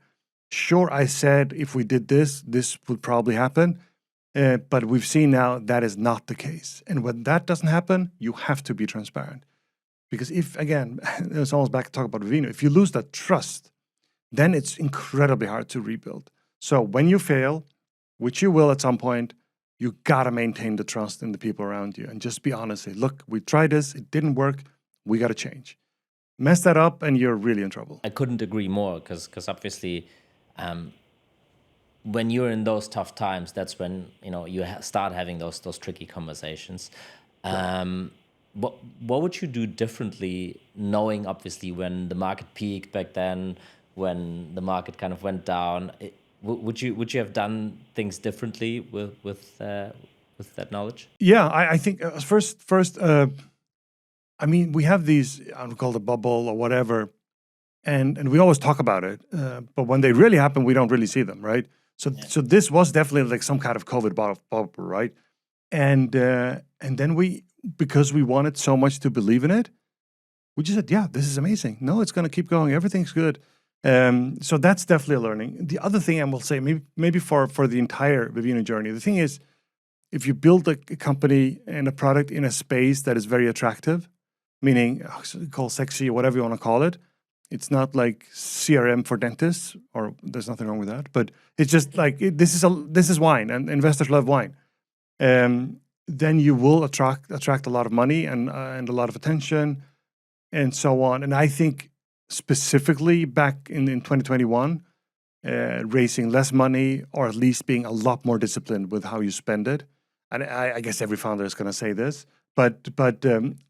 Sure, I said if we did this, this would probably happen. But we've seen now that is not the case. And when that doesn't happen, you have to be transparent. Because if, again, it's almost back to talk about Vivino, if you lose that trust, then it's incredibly hard to rebuild. So when you fail, which you will at some point, you got to maintain the trust in the people around you and just be honest. Say, look, we tried this, it didn't work, we got to change. Mess that up and you're really in trouble. I couldn't agree more, because obviously when you're in those tough times, that's when you start having those tricky conversations. What would you do differently, knowing obviously when the market peaked back then, when the market kind of went down? Would you have done things differently with that knowledge? Yeah, I think first, I mean, we have these, I would call it a bubble or whatever, and we always talk about it, but when they really happen, we don't really see them, right? So this was definitely like some kind of COVID bubble, right? And then because we wanted so much to believe in it, we just said, yeah, this is amazing. No, it's going to keep going. Everything's good. So that's definitely a learning. The other thing I will say, maybe for the entire Vivino journey, the thing is, if you build a company and a product in a space that is very attractive, meaning call sexy or whatever you want to call it, it's not like CRM for dentists, or there's nothing wrong with that, but it's just like this is wine, and investors love wine. Then you will attract a lot of money and a lot of attention, and so on. And I think specifically back in 2021, raising less money, or at least being a lot more disciplined with how you spend it. And I guess every founder is going to say this, but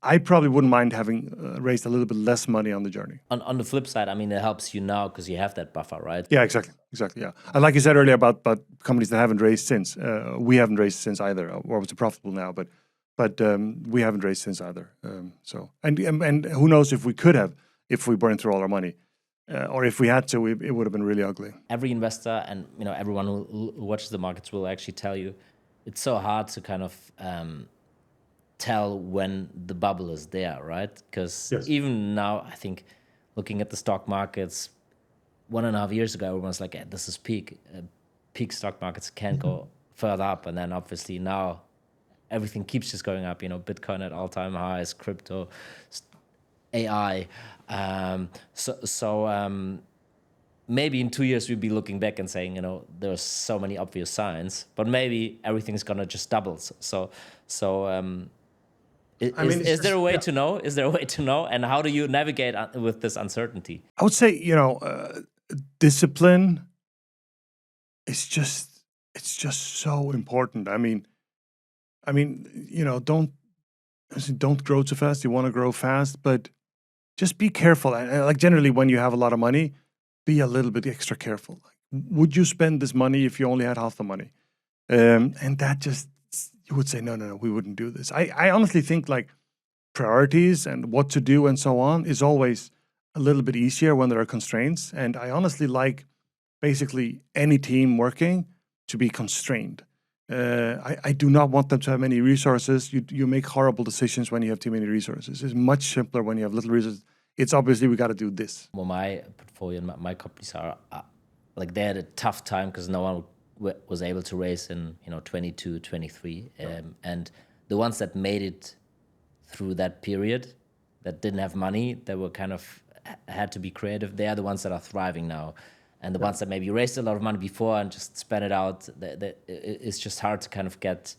I probably wouldn't mind having raised a little bit less money on the journey. On the flip side, I mean, it helps you now because you have that buffer, right? Yeah, exactly. Yeah, and like you said earlier about companies that haven't raised since, we haven't raised since either, or it's profitable now, but we haven't raised since either. So and who knows if we could have, if we burned through all our money, or if we had to, it would have been really ugly. Every investor and everyone who watches the markets will actually tell you it's so hard to kind of tell when the bubble is there, right? Because even now, I think looking at the stock markets 1.5 years ago, everyone was like, yeah, this is peak. Peak stock markets can't go further up. And then obviously now everything keeps just going up, Bitcoin at all-time highs, crypto, AI. Maybe in 2 years we'll be looking back and saying, there's so many obvious signs, but maybe everything's gonna just double. Is there a way to know? Is there a way to know? And how do you navigate with this uncertainty? I would say, discipline is just so important. I mean, don't grow too fast. You want to grow fast, but just be careful. And like generally when you have a lot of money, be a little bit extra careful. Like, would you spend this money if you only had half the money? And that just, you would say, no, we wouldn't do this. I honestly think like priorities and what to do and so on is always a little bit easier when there are constraints. And I honestly like basically any team working to be constrained. I do not want them to have many resources. You make horrible decisions when you have too many resources. It's much simpler when you have little resources. It's obviously we got to do this. Well, my portfolio and my companies are like they had a tough time because no one was able to raise in 22, 23, and the ones that made it through that period, that didn't have money, that were kind of had to be creative. They are the ones that are thriving now, and the ones that maybe raised a lot of money before and just spent it out. It's just hard to kind of get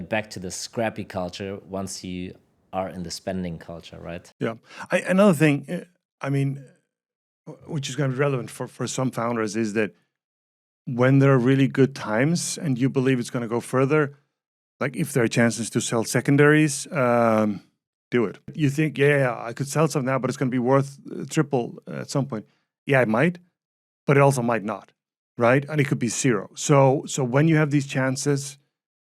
back to the scrappy culture once you are in the spending culture, right? Yeah. Another thing, which is going to be relevant for some founders, is that when there are really good times and you believe it's going to go further, like if there are chances to sell secondaries, do it. You think, yeah, I could sell some now, but it's going to be worth triple at some point. Yeah, it might, but it also might not, right? And it could be zero. So when you have these chances,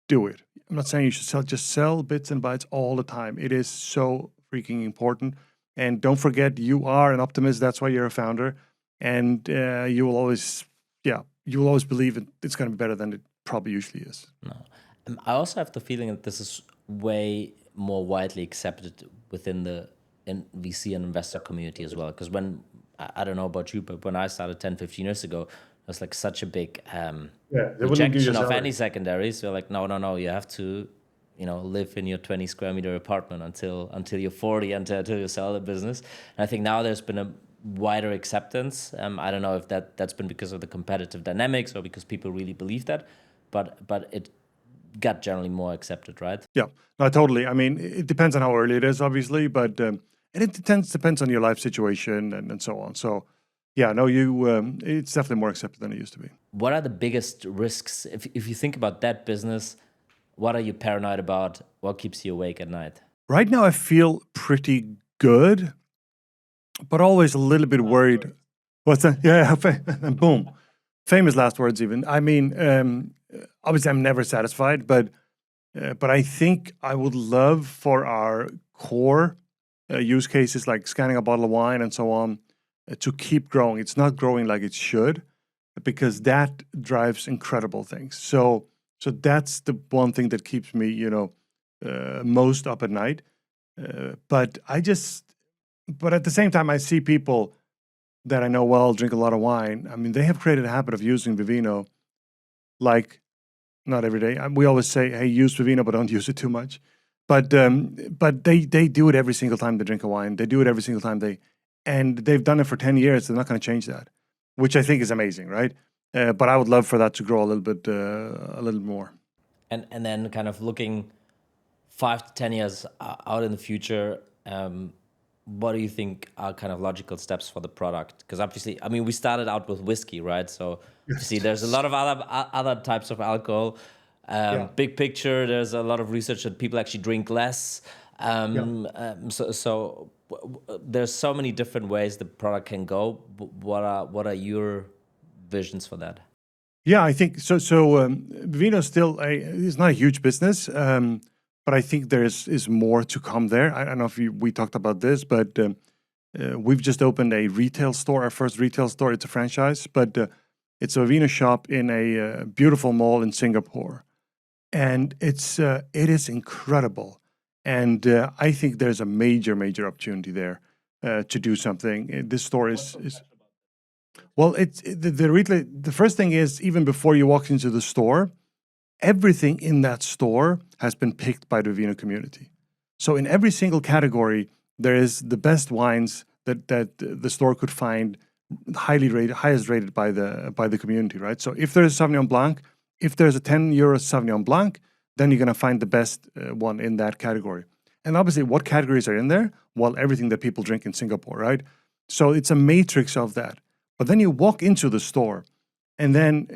do it. I'm not saying you should just sell bits and bytes all the time. It is so freaking important. And don't forget, you are an optimist. That's why you're a founder. And you will always believe it's going to be better than it probably usually is. No. I also have the feeling that this is way more widely accepted within the VC and investor community as well. Because when, I don't know about you, but when I started 10, 15 years ago, it was like such a big rejection of any secondaries. So like, no, you have to, live in your 20 square meter apartment until you're 40, until you sell the business. And I think now there's been a wider acceptance. I don't know if that's been because of the competitive dynamics or because people really believe that, but it got generally more accepted, right? Yeah, no, totally. I mean, it depends on how early it is, obviously, but and it depends on your life situation and so on. So, yeah, no, it's definitely more accepted than it used to be. What are the biggest risks if you think about that business? What are you paranoid about? What keeps you awake at night? Right now, I feel pretty good, but always a little bit worried. What's that? Yeah, and boom, famous last words. Even I mean, obviously, I'm never satisfied, but I think I would love for our core use cases like scanning a bottle of wine and so on to keep growing. It's not growing like it should because that drives incredible things. So that's the one thing that keeps me, most up at night. But at the same time, I see people that I know well drink a lot of wine. I mean, they have created a habit of using Vivino, like not every day. We always say, "Hey, use Vivino, but don't use it too much." But they do it every single time they drink a wine. They do it every single time and they've done it for 10 years. They're not going to change that, which I think is amazing, right? But I would love for that to grow a little more. And then kind of looking 5 to 10 years out in the future, what do you think are kind of logical steps for the product? Because obviously, I mean, we started out with whiskey, right? So see, there's a lot of other types of alcohol. Big picture, there's a lot of research that people actually drink less. So there's so many different ways the product can go. What are your visions for that? Yeah, I think so. Vivino still is not a huge business, but I think there is more to come there. I don't know if we talked about this, but we've just opened a retail store, our first retail store. It's a franchise, but it's a Vivino shop in a beautiful mall in Singapore, and it is incredible. And I think there's a major opportunity there to do something. This store is well. The first thing is, even before you walk into the store, everything in that store has been picked by the Vivino community. So in every single category, there is the best wines that the store could find, highest rated by the community, right? So if there's Sauvignon Blanc, if there's a €10 Sauvignon Blanc, then you're going to find the best one in that category. And obviously, what categories are in there? Well, everything that people drink in Singapore, right? So it's a matrix of that. But then you walk into the store, and then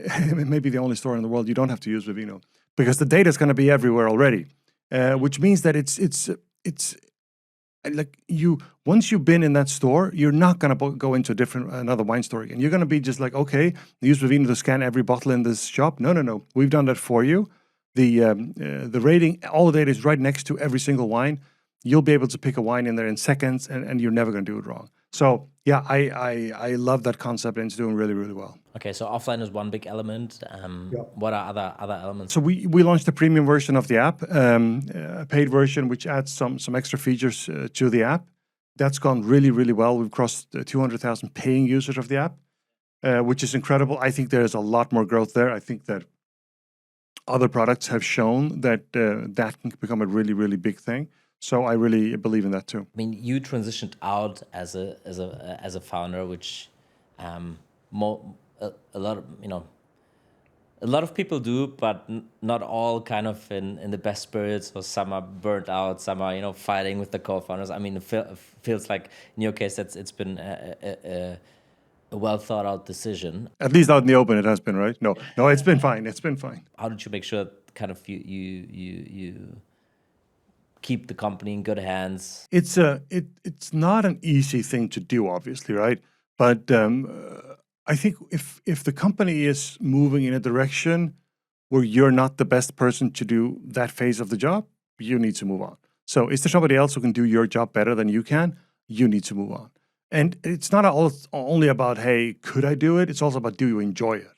maybe the only store in the world you don't have to use Vivino because the data is going to be everywhere already, which means that it's like once you've been in that store, you're not going to go into another wine store again. You're going to be just like, okay, use Vivino to scan every bottle in this shop. No. We've done that for you. The rating, all the data is right next to every single wine. You'll be able to pick a wine in there in seconds, and you're never going to do it wrong. So yeah, I love that concept, and it's doing really, really well. Okay, so offline is one big element. What are other elements? So we launched a premium version of the app, a paid version, which adds some extra features to the app. That's gone really, really well. We've crossed 200,000 paying users of the app, which is incredible. I think there's a lot more growth there. I think that other products have shown that that can become a really, really big thing. So I really believe in that too. I mean, you transitioned out as a founder, which a lot of people do, but not all kind of in the best spirits. Or some are burnt out, some are fighting with the co-founders. I mean, it feels like in your case it's been a well thought out decision. At least out in the open, it has been, right? No, it's been fine. It's been fine. How did you make sure kind of you keep the company in good hands? It's not an easy thing to do, obviously, right? But I think if the company is moving in a direction where you're not the best person to do that phase of the job, you need to move on. So is there somebody else who can do your job better than you can? You need to move on. And it's not only about, hey, could I do it? It's also about, do you enjoy it?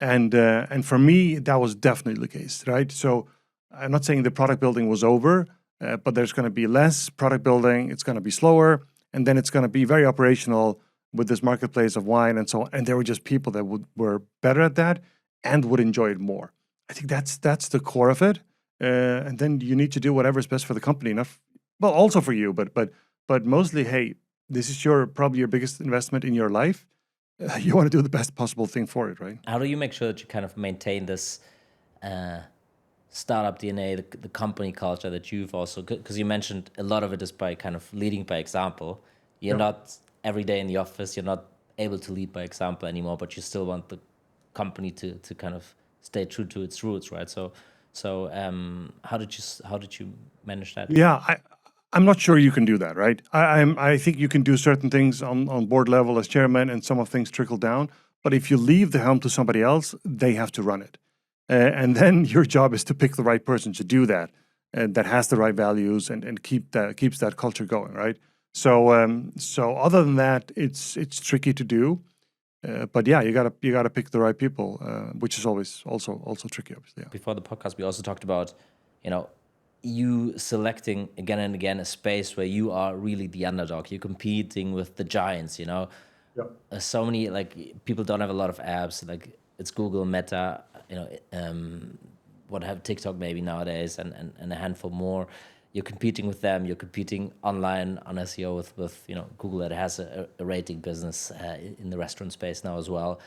And for me, that was definitely the case, right? So I'm not saying the product building was over, but there's going to be less product building. It's going to be slower, and then it's going to be very operational with this marketplace of wine and so on. And there were just people that were better at that and would enjoy it more. I think that's the core of it. And then you need to do whatever is best for the company, also for you, but mostly, hey, this is probably your biggest investment in your life. You want to do the best possible thing for it, right? How do you make sure that you kind of maintain this startup DNA, the company culture that you've also, because you mentioned a lot of it is by kind of leading by example. You're not every day in the office, you're not able to lead by example anymore, but you still want the company to kind of stay true to its roots, right? So how did you manage that? Yeah, I'm not sure you can do that, right? I think you can do certain things on board level as chairman, and some of things trickle down. But if you leave the helm to somebody else, they have to run it, and then your job is to pick the right person to do that, that has the right values and keeps that culture going, right? So other than that, it's tricky to do. But yeah, you gotta pick the right people, which is always also tricky, obviously. Yeah. Before the podcast, we also talked about, you selecting again and again a space where you are really the underdog. You're competing with the giants. Yeah. So many people don't have a lot of apps. Like it's Google, Meta, what have TikTok maybe nowadays, and a handful more. You're competing with them. You're competing online on SEO with Google that has a rating business in the restaurant space now as well.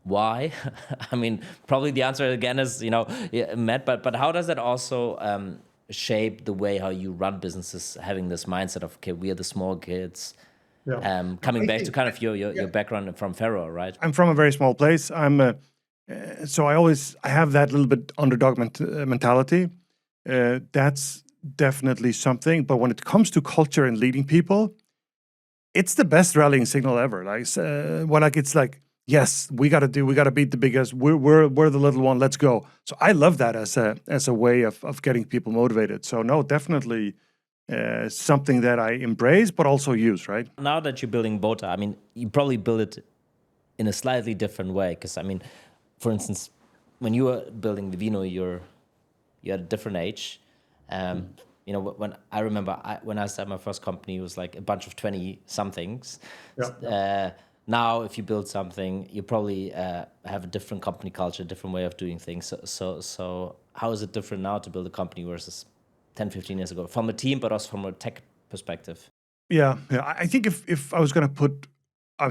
Why? I mean, probably the answer again is Matt. But how does that also shape the way how you run businesses? Having this mindset of, okay, we are the small kids. Yeah. Coming back to kind of your background from Faroe, right? I'm from a very small place. So I have that little bit underdog mentality. That's definitely something. But when it comes to culture and leading people, it's the best rallying signal ever. It's like, yes, we gotta beat the biggest. We're the little one. Let's go. So I love that as a way of getting people motivated. So no, definitely something that I embrace, but also use. Right now that you're building Vota, I mean, you probably build it in a slightly different way. Because I mean, for instance, when you were building Vivino, you're at a different age. When I remember when I started my first company, it was like a bunch of 20-somethings. Yeah. Now, if you build something, you probably have a different company culture, different way of doing things. So how is it different now to build a company versus 10, 15 years ago? From a team, but also from a tech perspective. Yeah. I think if I was going to put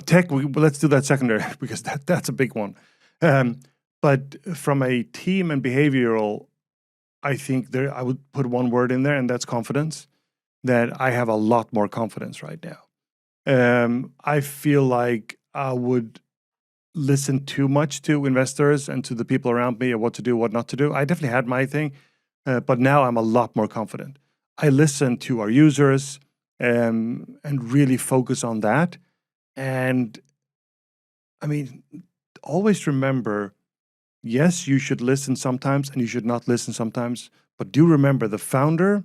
tech, let's do that secondary because that's a big one. But from a team and behavioral, I think I would put one word in there, and that's confidence. That I have a lot more confidence right now. I feel like I would listen too much to investors and to the people around me of what to do, what not to do. I definitely had my thing, but now I'm a lot more confident. I listen to our users and really focus on that. And I mean, always remember, yes, you should listen sometimes and you should not listen sometimes, but do remember the founder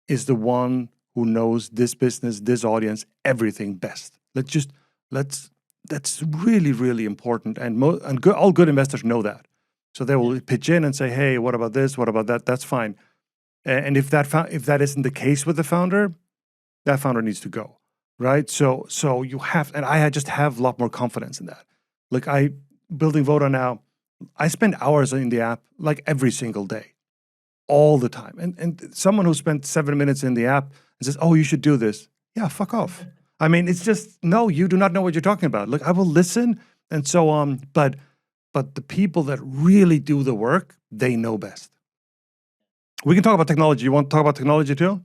is the one who knows this business, this audience, everything best. That's really, really important. And all good investors know that. So they will pitch in and say, hey, what about this? What about that? That's fine. And if that isn't the case with the founder, that founder needs to go, right? So you have, and I just have a lot more confidence in that. Like building Vota now, I spend hours in the app like every single day, all the time. And someone who spent 7 minutes in the app and says, oh, you should do this. Yeah, fuck off. I mean, it's just, no, you do not know what you're talking about. Look, I will listen and so on, but the people that really do the work, they know best. We can talk about technology. You want to talk about technology too?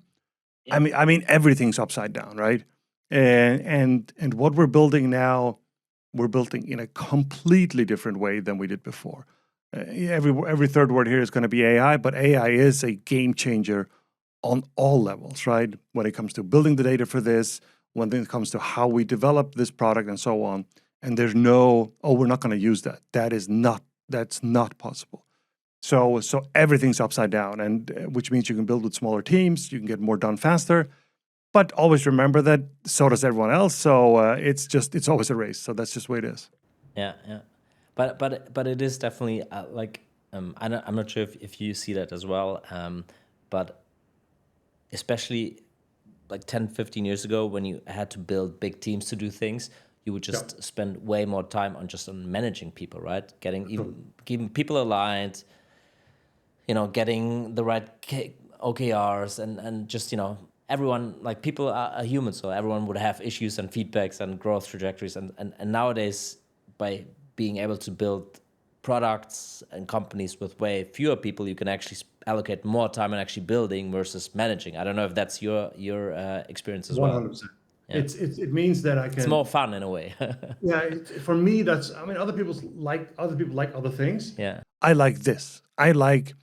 Yeah. I mean, everything's upside down, right? And what we're building now, we're building in a completely different way than we did before. Every third word here is going to be AI, but AI is a game changer on all levels, right? When it comes to building the data for this, when it comes to how we develop this product and so on. And there's no, oh, we're not going to use that. That's not possible. So everything's upside down, and which means you can build with smaller teams, you can get more done faster. But always remember that so does everyone else. So it's always a race. So that's just the way it is. Yeah, yeah. But it is definitely I'm not sure if you see that as well. But especially like 10, 15 years ago, when you had to build big teams to do things, you would just spend way more time on managing people, right? Keeping people aligned, getting the right OKRs and just, everyone, like people are human, so everyone would have issues and feedbacks and growth trajectories. And nowadays, by being able to build products and companies with way fewer people, you can actually allocate more time on actually building versus managing. I don't know if that's your experience as well. 100%. Yeah. It means that I can. It's more fun in a way. Yeah, for me, other people like other things. Yeah. I like this. I like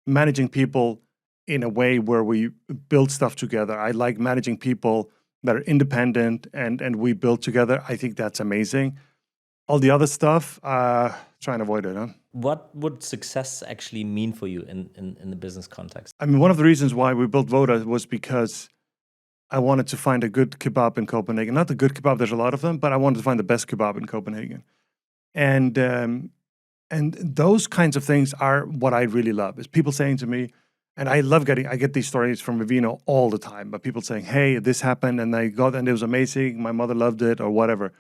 managing people in a way where we build stuff together. I like managing people that are independent and we build together. I think that's amazing. All the other stuff, try and avoid it, huh? What would success actually mean for you in the business context? I mean, one of the reasons why we built Vota was because I wanted to find a good kebab in Copenhagen. Not the good kebab, there's a lot of them, but I wanted to find the best kebab in Copenhagen. And those kinds of things are what I really love, is people saying to me, and I get these stories from Vivino all the time, but people saying, hey, this happened and and it was amazing, my mother loved it, or whatever.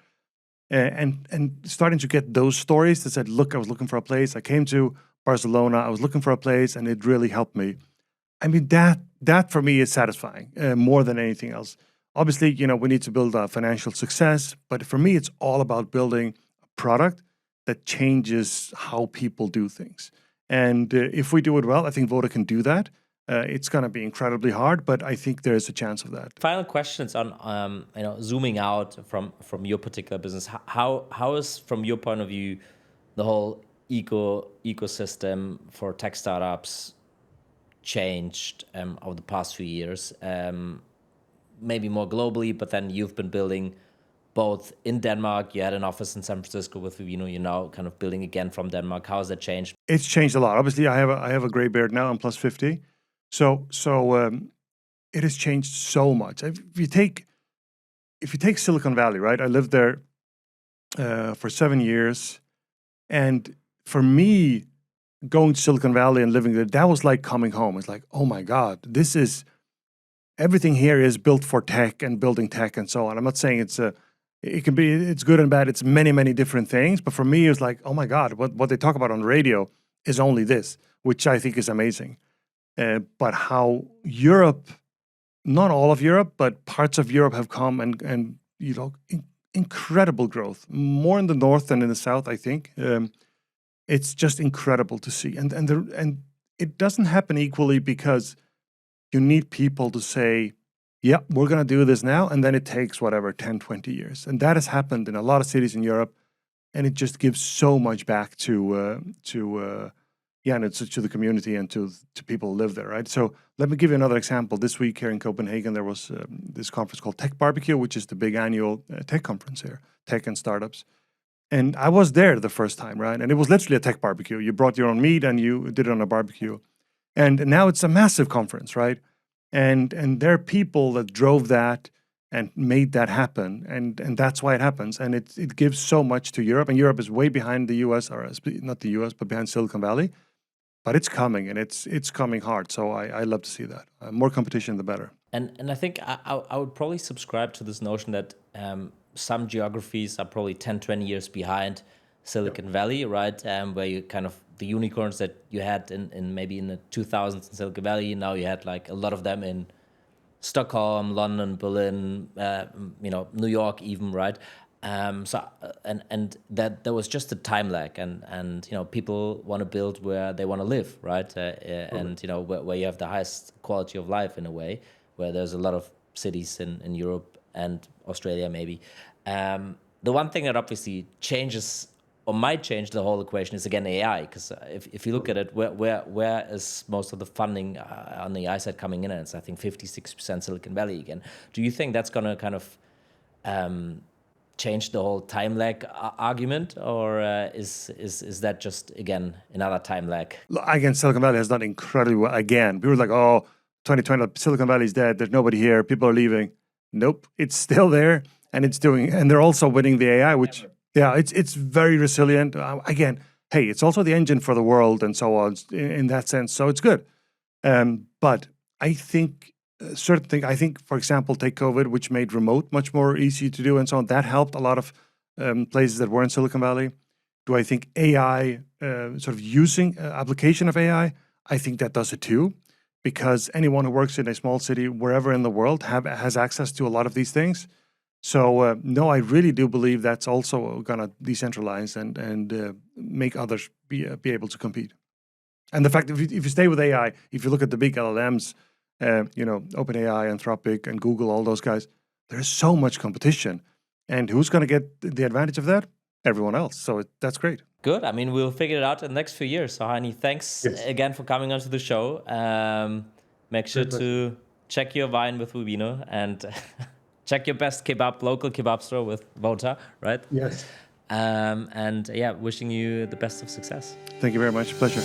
And starting to get those stories that said, look, I was looking for a place. I came to Barcelona, I was looking for a place, and it really helped me. I mean, that for me is satisfying more than anything else. Obviously, we need to build a financial success, but for me, it's all about building a product that changes how people do things. And if we do it well, I think Vota can do that. It's going to be incredibly hard, but I think there is a chance of that. Final questions on zooming out from your particular business. How is, from your point of view, the whole ecosystem for tech startups changed over the past few years? Maybe more globally, but then you've been building both in Denmark. You had an office in San Francisco with Vivino. You're now kind of building again from Denmark. How has that changed? It's changed a lot. Obviously, I have a gray beard now. I'm plus 50. So it has changed so much. If you take Silicon Valley, right? I lived there for 7 years, and for me, going to Silicon Valley and living there, that was like coming home. It's like, oh my God, everything here is built for tech and building tech and so on. I'm not saying it's good and bad. It's many, many different things. But for me, it was like, oh my God, what they talk about on the radio is only this, which I think is amazing. But how Europe, not all of Europe, but parts of Europe have come and incredible growth, more in the north than in the south, I think. It's just incredible to see. And it doesn't happen equally because you need people to say, yeah, we're going to do this now. And then it takes, 10, 20 years. And that has happened in a lot of cities in Europe. And it just gives so much back to the community and to people who live there, right? So let me give you another example. This week here in Copenhagen, there was this conference called Tech Barbecue, which is the big annual tech conference here, tech and startups. And I was there the first time, right? And it was literally a tech barbecue. You brought your own meat and you did it on a barbecue. And now it's a massive conference, right? And there are people that drove that and made that happen. And that's why it happens. And it gives so much to Europe. And Europe is way behind the US, or not the US, but behind Silicon Valley. But it's coming, and it's coming hard. So I love to see that. More competition, the better. And I think I would probably subscribe to this notion that some geographies are probably 10, 20 years behind Silicon Valley, right? Where you kind of, the unicorns that you had in maybe in the 2000s in Silicon Valley, now you had like a lot of them in Stockholm, London, Berlin, New York even, right? And that there was just a time lag, and people want to build where they want to live, right? And where you have the highest quality of life in a way, where there's a lot of cities in Europe and Australia maybe. The one thing that obviously changes or might change the whole equation is again AI. Because if you look at it, where is most of the funding on the AI side coming in? And it's I think 56% Silicon Valley again. Do you think that's going to kind of change the whole time lag argument, or is that just again another time lag? Again, Silicon Valley has done incredibly well. Again, people are like, "Oh, 2020, Silicon Valley's dead. There's nobody here. People are leaving." Nope, it's still there, and it's doing. And they're also winning the AI, which it's very resilient. Again, hey, it's also the engine for the world and so on in that sense. So it's good. But I think certain things. I think, for example, take COVID, which made remote much more easy to do and so on. That helped a lot of places that were in Silicon Valley. Do I think AI, sort of using application of AI? I think that does it too, because anyone who works in a small city, wherever in the world, has access to a lot of these things. So no, I really do believe that's also going to decentralize and make others be able to compete. And the fact that if you stay with AI, if you look at the big LLMs, OpenAI, Anthropic, and Google, all those guys, there's so much competition. And who's going to get the advantage of that? Everyone else. So that's great. Good. I mean, we'll figure it out in the next few years. So, Heini, thanks again for coming onto the show. Make sure to check your wine with Vivino and check your best local kebab store with Vota, right? Yes. And wishing you the best of success. Thank you very much. Pleasure.